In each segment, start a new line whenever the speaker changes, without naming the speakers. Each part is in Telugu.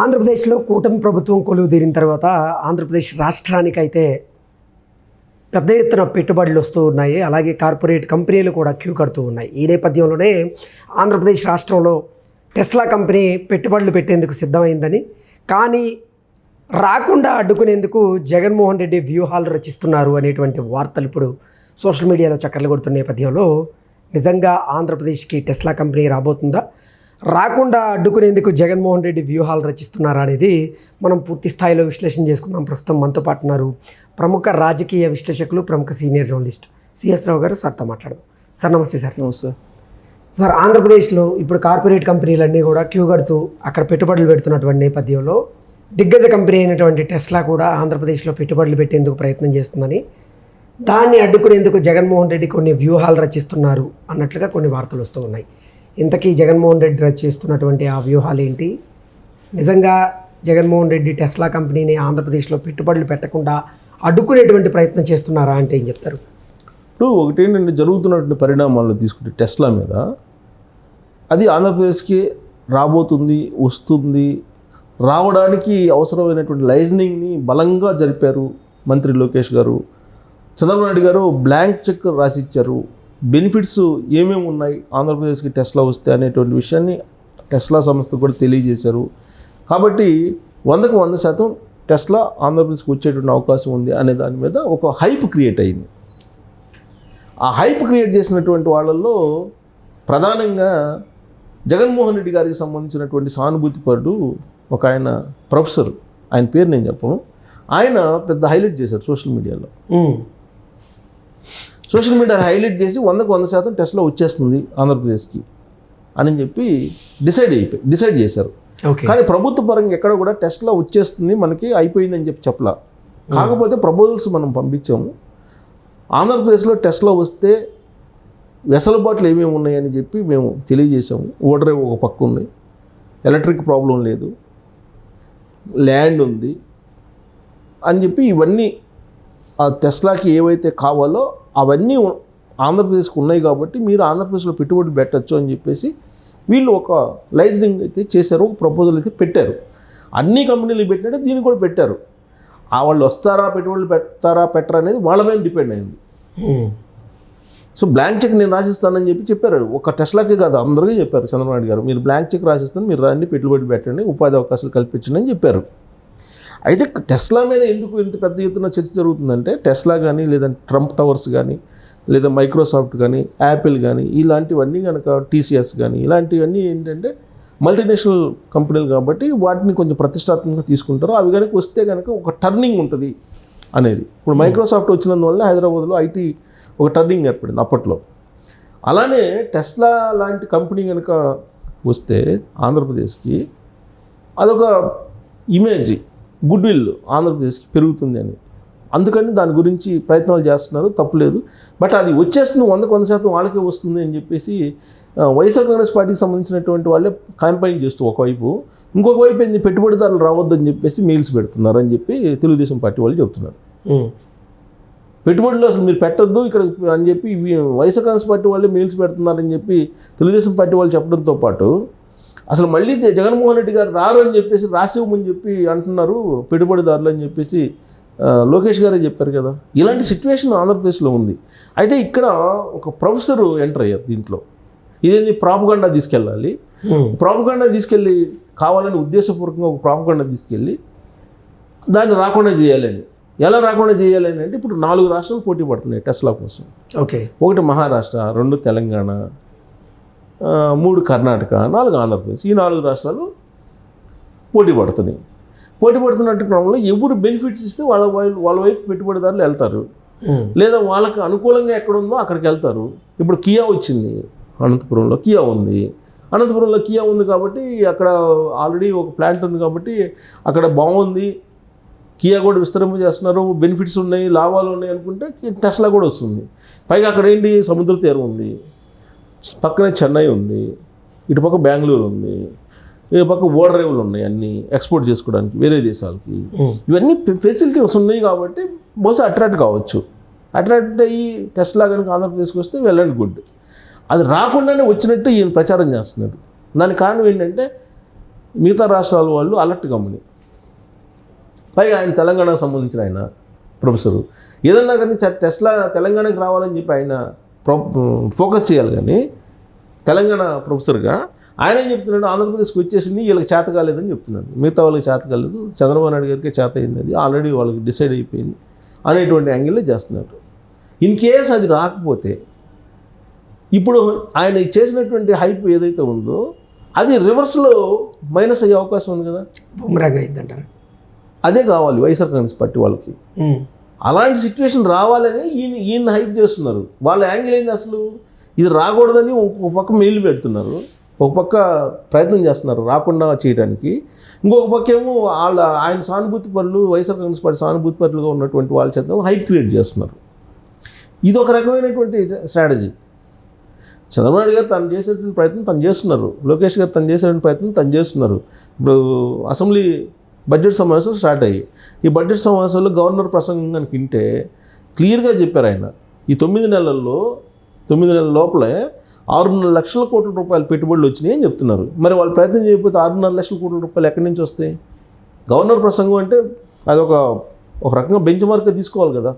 ఆంధ్రప్రదేశ్లో కూటమి ప్రభుత్వం కొలువుదీరిన తర్వాత ఆంధ్రప్రదేశ్ రాష్ట్రానికైతే పెద్ద ఎత్తున పెట్టుబడులు వస్తూ ఉన్నాయి. అలాగే కార్పొరేట్ కంపెనీలు కూడా క్యూ కడుతూ ఉన్నాయి. ఈ నేపథ్యంలోనే ఆంధ్రప్రదేశ్ రాష్ట్రంలో టెస్లా కంపెనీ పెట్టుబడులు పెట్టేందుకు సిద్ధమైందని, కానీ రాకుండా అడ్డుకునేందుకు జగన్మోహన్ రెడ్డి వ్యూహాలు రచిస్తున్నారు అనేటువంటి వార్తలు ఇప్పుడు సోషల్ మీడియాలో చక్కర్లు కొడుతున్న నేపథ్యంలో నిజంగా ఆంధ్రప్రదేశ్కి టెస్లా కంపెనీ రాబోతుందా, రాకుండా అడ్డుకునేందుకు జగన్మోహన్ రెడ్డి వ్యూహాలు రచిస్తున్నారా అనేది మనం పూర్తి స్థాయిలో విశ్లేషణ చేసుకుందాం. ప్రస్తుతం మనతో పాటు ఉన్నారు ప్రముఖ రాజకీయ విశ్లేషకులు, ప్రముఖ సీనియర్ జర్నలిస్ట్ సిఎస్ రావు గారు. సార్తో మాట్లాడదాం. సార్ నమస్తే. సార్
నమస్తే.
సార్, ఆంధ్రప్రదేశ్లో ఇప్పుడు కార్పొరేట్ కంపెనీలన్నీ కూడా క్యూ కడుతూ అక్కడ పెట్టుబడులు పెడుతున్నటువంటి నేపథ్యంలో దిగ్గజ కంపెనీ అయినటువంటి టెస్లా కూడా ఆంధ్రప్రదేశ్లో పెట్టుబడులు పెట్టేందుకు ప్రయత్నం చేస్తుందని, దాన్ని అడ్డుకునేందుకు జగన్మోహన్ రెడ్డి కొన్ని వ్యూహాలు రచిస్తున్నారు అన్నట్లుగా కొన్ని వార్తలు వస్తూ ఉన్నాయి. ఇంతకీ జగన్మోహన్ రెడ్డి రచిస్తున్నటువంటి ఆ వ్యూహాలు ఏంటి? నిజంగా జగన్మోహన్ రెడ్డి టెస్లా కంపెనీని ఆంధ్రప్రదేశ్లో పెట్టుబడులు పెట్టకుండా అడ్డుకునేటువంటి ప్రయత్నం చేస్తున్నారా అంటే ఏం చెప్తారు?
ఇప్పుడు ఒకటేంటంటే, జరుగుతున్నటువంటి పరిణామాలను తీసుకుంటే టెస్లా మీద, అది ఆంధ్రప్రదేశ్కి రాబోతుంది, వస్తుంది, రావడానికి అవసరమైనటువంటి లైజనింగ్ని బలంగా జరిపారు మంత్రి లోకేష్ గారు. చంద్రబాబు నాయుడు గారు బ్లాంక్ చెక్ రాసిచ్చారు. బెనిఫిట్స్ ఏమేమి ఉన్నాయి ఆంధ్రప్రదేశ్కి టెస్లా వస్తే అనేటువంటి విషయాన్ని టెస్లా సంస్థ కూడా తెలియజేశారు. కాబట్టి 100% టెస్లా ఆంధ్రప్రదేశ్కి వచ్చేటువంటి అవకాశం ఉంది అనే దాని మీద ఒక హైప్ క్రియేట్ అయింది. ఆ హైప్ క్రియేట్ చేసినటువంటి వాళ్ళల్లో ప్రధానంగా జగన్మోహన్ రెడ్డి గారికి సంబంధించినటువంటి సానుభూతిపరుడు ఒక ఆయన ప్రొఫెసర్, ఆయన పేరు నేను చెప్పను, ఆయన పెద్ద హైలైట్ చేశారు సోషల్ మీడియాలో. సోషల్ మీడియాలో హైలైట్ చేసి 100% టెస్లా వచ్చేస్తుంది ఆంధ్రప్రదేశ్కి అని చెప్పి డిసైడ్ చేశారు. కానీ ప్రభుత్వ పరంగా ఎక్కడ కూడా టెస్లా వచ్చేస్తుంది మనకి అయిపోయిందని చెప్పలా. కాకపోతే ప్రపోజల్స్ మనం పంపించాము. ఆంధ్రప్రదేశ్లో టెస్లా వస్తే వెసులుబాట్లు ఏమేమి ఉన్నాయని చెప్పి మేము తెలియజేసాము. ఓడరేవ్ ఒక పక్క ఉంది, ఎలక్ట్రిక్ ప్రాబ్లం లేదు, ల్యాండ్ ఉంది అని చెప్పి ఇవన్నీ ఆ టెస్లాకి ఏవైతే కావాలో అవన్నీ ఆంధ్రప్రదేశ్కి ఉన్నాయి. కాబట్టి మీరు ఆంధ్రప్రదేశ్లో పెట్టుబడి పెట్టచ్చు అని చెప్పేసి వీళ్ళు ఒక లైజనింగ్ అయితే చేశారు, ఒక ప్రపోజల్ అయితే పెట్టారు. అన్ని కంపెనీలు పెట్టినట్టే దీన్ని కూడా పెట్టారు. వాళ్ళు వస్తారా, పెట్టుబడులు పెడతారా, పెట్టరా అనేది వాళ్ళ మీద డిపెండ్ అయింది. సో బ్లాంక్ చెక్ నేను రాసిస్తానని చెప్పారు. ఒక టెస్లాకే కాదు, అందరికీ చెప్పారు చంద్రబాబు నాయుడు గారు, మీరు బ్లాంక్ చెక్ రాసిస్తాను, మీరు రండి, పెట్టుబడి పెట్టండి, ఉపాధి అవకాశాలు కల్పించండి అని చెప్పారు. అయితే టెస్లా మీద ఎందుకు ఇంత పెద్ద ఎత్తున చర్చ జరుగుతుందంటే, టెస్లా కానీ, లేదా ట్రంప్ టవర్స్ కానీ, లేదా మైక్రోసాఫ్ట్ కానీ, యాపిల్ కానీ, ఇలాంటివన్నీ కనుక, టీసీఎస్ కానీ, ఇలాంటివన్నీ ఏంటంటే మల్టీనేషనల్ కంపెనీలు కాబట్టి వాటిని కొంచెం ప్రతిష్టాత్మకంగా తీసుకుంటారు. అవి కనుక వస్తే కనుక ఒక టర్నింగ్ ఉంటుంది అనేది. ఇప్పుడు మైక్రోసాఫ్ట్ వచ్చినందువల్ల హైదరాబాద్లో ఐటీ ఒక టర్నింగ్ ఏర్పడింది అప్పట్లో. అలానే టెస్లా లాంటి కంపెనీ కనుక వస్తే ఆంధ్రప్రదేశ్కి అదొక ఇమేజ్, గుడ్ విల్ ఆంధ్రప్రదేశ్కి పెరుగుతుంది అని. అందుకని దాని గురించి ప్రయత్నాలు చేస్తున్నారు, తప్పులేదు. బట్ అది వచ్చేస్తుంది 100% వాళ్ళకే వస్తుంది అని చెప్పేసి వైఎస్ఆర్ కాంగ్రెస్ పార్టీకి సంబంధించినటువంటి వాళ్ళే క్యాంపెయిన్ చేస్తూ ఒకవైపు, ఇంకొక వైపు ఏంది పెట్టుబడిదారులు రావద్దని చెప్పేసి మెయిల్స్ పెడుతున్నారు అని చెప్పి తెలుగుదేశం పార్టీ వాళ్ళు చెప్తున్నారు. పెట్టుబడులు అసలు మీరు పెట్టద్దు ఇక్కడ అని చెప్పి వైఎస్ఆర్ కాంగ్రెస్ పార్టీ వాళ్ళే మెయిల్స్ పెడుతున్నారని చెప్పి తెలుగుదేశం పార్టీ వాళ్ళు చెప్పడంతో పాటు, అసలు మళ్ళీ జగన్మోహన్ రెడ్డి గారు రారు అని చెప్పేసి రాసివ్వమని చెప్పి అంటున్నారు పెట్టుబడిదారులు అని చెప్పేసి లోకేష్ గారే చెప్పారు కదా. ఇలాంటి సిచ్యువేషన్ ఆంధ్రప్రదేశ్లో ఉంది. అయితే ఇక్కడ ఒక ప్రొఫెసర్ ఎంటర్ అయ్యారు దీంట్లో. ఇదేంటి ప్రాపగండా తీసుకెళ్ళాలి, ప్రాపగండా తీసుకెళ్ళి కావాలని ఉద్దేశపూర్వకంగా ఒక ప్రాపగండా తీసుకెళ్ళి దాన్ని రాకుండా చేయాలని. ఎలా రాకుండా చేయాలని అంటే, ఇప్పుడు 4 రాష్ట్రాలు పోటీ పడుతున్నాయి టెస్లా కోసం. ఒకటి మహారాష్ట్ర, 2 తెలంగాణ, 3 కర్ణాటక, 4 ఆంధ్రప్రదేశ్. ఈ 4 రాష్ట్రాలు పోటీ పడుతున్నాయి. పోటీ పడుతున్నట్టు క్రమంలో ఎవరు బెనిఫిట్స్ ఇస్తే వాళ్ళ వైపు పెట్టుబడిదారులు వెళ్తారు, లేదా వాళ్ళకి అనుకూలంగా ఎక్కడ ఉందో అక్కడికి వెళ్తారు. ఇప్పుడు కియా వచ్చింది, అనంతపురంలో కియా ఉంది. అనంతపురంలో కియా ఉంది కాబట్టి అక్కడ ఆల్రెడీ ఒక ప్లాంట్ ఉంది కాబట్టి అక్కడ బాగుంది, కియా కూడా విస్తరింప చేస్తున్నారు, బెనిఫిట్స్ ఉన్నాయి, లాభాలు ఉన్నాయి అనుకుంటే టెస్లా కూడా వస్తుంది. పైగా అక్కడ ఏంటి, సముద్ర తీరం ఉంది, పక్కనే చెన్నై ఉంది, ఇటుపక్క బెంగళూరు ఉంది, ఈ పక్క ఓడరేవులు ఉన్నాయి అన్నీ ఎక్స్పోర్ట్ చేసుకోవడానికి వేరే దేశాలకి. ఇవన్నీ ఫెసిలిటీస్ ఉన్నాయి కాబట్టి బహుశా అట్రాక్ట్ కావచ్చు. అట్రాక్ట్ అయ్యి టెస్లా కనుక ఆంధ్రప్రదేశ్కి వస్తే వెల్ అండ్ గుడ్. అది రాకుండానే వచ్చినట్టు ఈయన ప్రచారం చేస్తున్నాడు. దానికి కారణం ఏంటంటే మిగతా రాష్ట్రాల వాళ్ళు అలర్ట్ గమ్మని. పైగా ఆయన తెలంగాణకు సంబంధించిన ఆయన ప్రొఫెసరు. ఏదన్నా కానీ టెస్లా తెలంగాణకి రావాలని చెప్పి ఆయన ఫోకస్ చేయాలి. కానీ తెలంగాణ ప్రొఫెసర్గా ఆయన ఏం చెప్తున్నాడు, ఆంధ్రప్రదేశ్కి వచ్చేసింది వీళ్ళకి చేత కాలేదని చెప్తున్నాడు. మిగతా వాళ్ళకి చేత కాలేదు, చంద్రబాబు నాయుడు గారికి చేత అయింది, అది ఆల్రెడీ వాళ్ళకి డిసైడ్ అయిపోయింది అనేటువంటి యాంగిల్లో చేస్తున్నారు. ఇన్ కేస్ అది రాకపోతే ఇప్పుడు ఆయన చేసినటువంటి హైప్ ఏదైతే ఉందో అది రివర్స్లో మైనస్ అయ్యే అవకాశం ఉంది కదా,
బుమ్రాంగ్ అయిందంటారు.
అదే కావాలి వైఎస్ఆర్ కాంగ్రెస్ పార్టీ వాళ్ళకి. అలాంటి సిచ్యువేషన్ రావాలని ఈయన హైప్ చేస్తున్నారు. వాళ్ళ యాంగిల్ ఏంది, అసలు ఇది రాకూడదని ఒక పక్క మెయిల్ పెడుతున్నారు, ఒక పక్క ప్రయత్నం చేస్తున్నారు రాకుండా చేయడానికి. ఇంకొక పక్క ఏమో ఆయన సానుభూతి పరులు, వైఎస్ఆర్ కాంగ్రెస్ పార్టీ సానుభూతి పరులుగా ఉన్నటువంటి వాళ్ళ చేత హైప్ క్రియేట్ చేస్తున్నారు. ఇది ఒక రకమైనటువంటి స్ట్రాటజీ. చంద్రబాబు నాయుడు గారు తను చేసేటువంటి ప్రయత్నం తను చేస్తున్నారు, లోకేష్ గారు తను చేసేటువంటి ప్రయత్నం తను చేస్తున్నారు. ఇప్పుడు అసెంబ్లీ బడ్జెట్ సమావేశాలు స్టార్ట్ అయ్యాయి. ఈ బడ్జెట్ సమావేశాల్లో గవర్నర్ ప్రసంగం కనుక వింటే క్లియర్గా చెప్పారు ఆయన, ఈ 9 నెలల లోపలే 6.5 లక్షల కోట్ల రూపాయలు పెట్టుబడులు వచ్చినాయి అని చెప్తున్నారు. మరి వాళ్ళు ప్రయత్నం చేయకపోతే 6.5 లక్షల కోట్ల రూపాయలు ఎక్కడి నుంచి వస్తాయి? గవర్నర్ ప్రసంగం అంటే అది ఒక రకంగా బెంచ్ మార్క్గా తీసుకోవాలి కదా,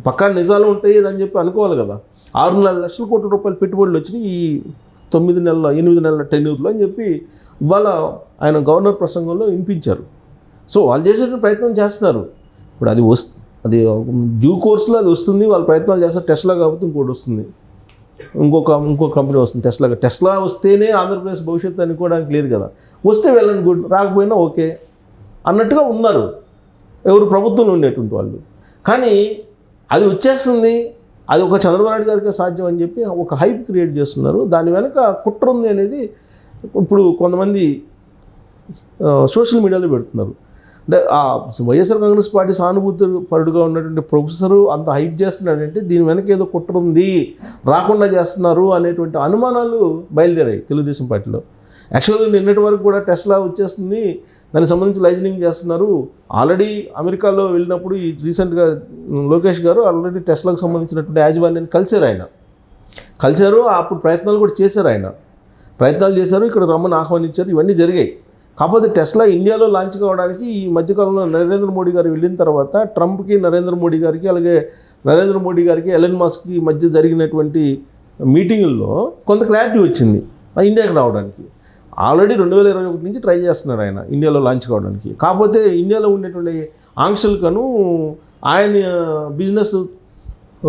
పక్కా నిజాలు ఉంటాయి అని చెప్పి అనుకోవాలి కదా. 6.5 లక్షల కోట్ల రూపాయలు పెట్టుబడులు వచ్చినాయి ఈ 8 నెలల టెన్యూర్లో అని చెప్పి ఇవాళ ఆయన గవర్నర్ ప్రసంగంలో వినిపించారు. సో వాళ్ళు చేసే ప్రయత్నం చేస్తున్నారు. ఇప్పుడు అది డ్యూ కోర్స్లో అది వస్తుంది, వాళ్ళు ప్రయత్నాలు చేస్తారు. టెస్లా కాబట్టి ఇంకోటి వస్తుంది, ఇంకో కంపెనీ వస్తుంది టెస్లా వస్తేనే ఆంధ్రప్రదేశ్ భవిష్యత్తు అనుకోవడానికి లేదు కదా. వస్తే వెళ్ళండి గుడ్, రాకపోయినా ఓకే అన్నట్టుగా ఉన్నారు ఎవరు ప్రభుత్వంలో ఉండేటువంటి వాళ్ళు. కానీ అది వచ్చేస్తుంది, అది ఒక చంద్రబాబు నాయుడు గారికి సాధ్యం అని చెప్పి ఒక హైప్ క్రియేట్ చేస్తున్నారు. దాని వెనక కుట్ర ఉంది అనేది ఇప్పుడు కొంతమంది సోషల్ మీడియాలో పెడుతున్నారు. అంటే వైఎస్ఆర్ కాంగ్రెస్ పార్టీ సానుభూతి పరుడుగా ఉన్నటువంటి ప్రొఫెసరు అంత హైప్ చేస్తున్నాడంటే దీని వెనక ఏదో కుట్ర ఉంది, రాకుండా చేస్తున్నారు అనేటువంటి అనుమానాలు బయలుదేరాయి తెలుగుదేశం పార్టీలో. యాక్చువల్గా నిన్నటి వరకు కూడా టెస్లా వచ్చేస్తుంది, దానికి సంబంధించి లైజనింగ్ చేస్తున్నారు. ఆల్రెడీ అమెరికాలో వెళ్ళినప్పుడు ఈ రీసెంట్గా లోకేష్ గారు ఆల్రెడీ టెస్లాకు సంబంధించినటువంటి యాజమాన్యాన్ని కలిశారు. అప్పుడు ప్రయత్నాలు కూడా చేశారు. ఇక్కడ రమ్మని ఆహ్వానించారు, ఇవన్నీ జరిగాయి. కాకపోతే టెస్లా ఇండియాలో లాంచ్ కావడానికి ఈ మధ్యకాలంలో నరేంద్ర మోడీ గారు వెళ్ళిన తర్వాత ట్రంప్కి నరేంద్ర మోడీ గారికి అలాగే నరేంద్ర మోడీ గారికి ఎలన్ మస్క్కి మధ్య జరిగినటువంటి మీటింగుల్లో కొంత క్లారిటీ వచ్చింది ఇండియాకి రావడానికి. ఆల్రెడీ 2021 నుంచి ట్రై చేస్తున్నారు ఆయన ఇండియాలో లాంచ్ కావడానికి. కాకపోతే ఇండియాలో ఉండేటువంటి ఆంక్షలకను ఆయన బిజినెస్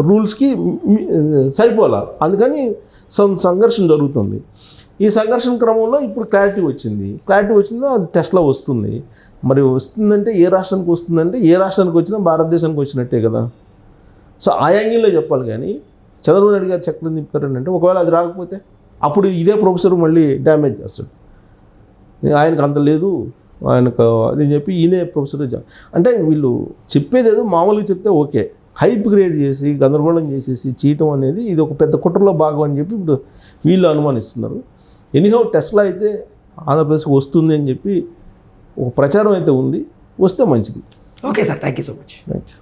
రూల్స్కి సరిపోలా, అందుకని సంఘర్షణ జరుగుతుంది. ఈ సంఘర్షణ క్రమంలో ఇప్పుడు క్లారిటీ వచ్చిందో అది టెస్లా వస్తుంది. మరి వస్తుందంటే ఏ రాష్ట్రానికి వస్తుందంటే ఏ రాష్ట్రానికి వచ్చినా భారతదేశానికి వచ్చినట్టే కదా. సో ఆ యాంగిల్లో చెప్పాలి. కానీ చంద్రబాబు నాయుడు గారు చక్రం తిప్పుతారంటే ఒకవేళ అది రాకపోతే అప్పుడు ఇదే ప్రొఫెసర్ మళ్ళీ డ్యామేజ్ చేస్తాడు. ఆయనకు అంత లేదు, ఆయనకు అది చెప్పి ఈయనే ప్రొఫెసర్ అంటే వీళ్ళు చెప్పేది ఏదో మామూలుగా చెప్తే ఓకే, హైప్ క్రియేట్ చేసి గందరగోళం చేసేసి చేయటం అనేది ఇది ఒక పెద్ద కుట్రలో భాగం అని చెప్పి ఇప్పుడు వీళ్ళు అనుమానిస్తున్నారు. ఎనీహౌ టెస్లా అయితే ఆంధ్రప్రదేశ్కి వస్తుంది అని చెప్పి ఒక ప్రచారం అయితే ఉంది, వస్తే మంచిది.
Okay sir, thank you so much.
Thank you.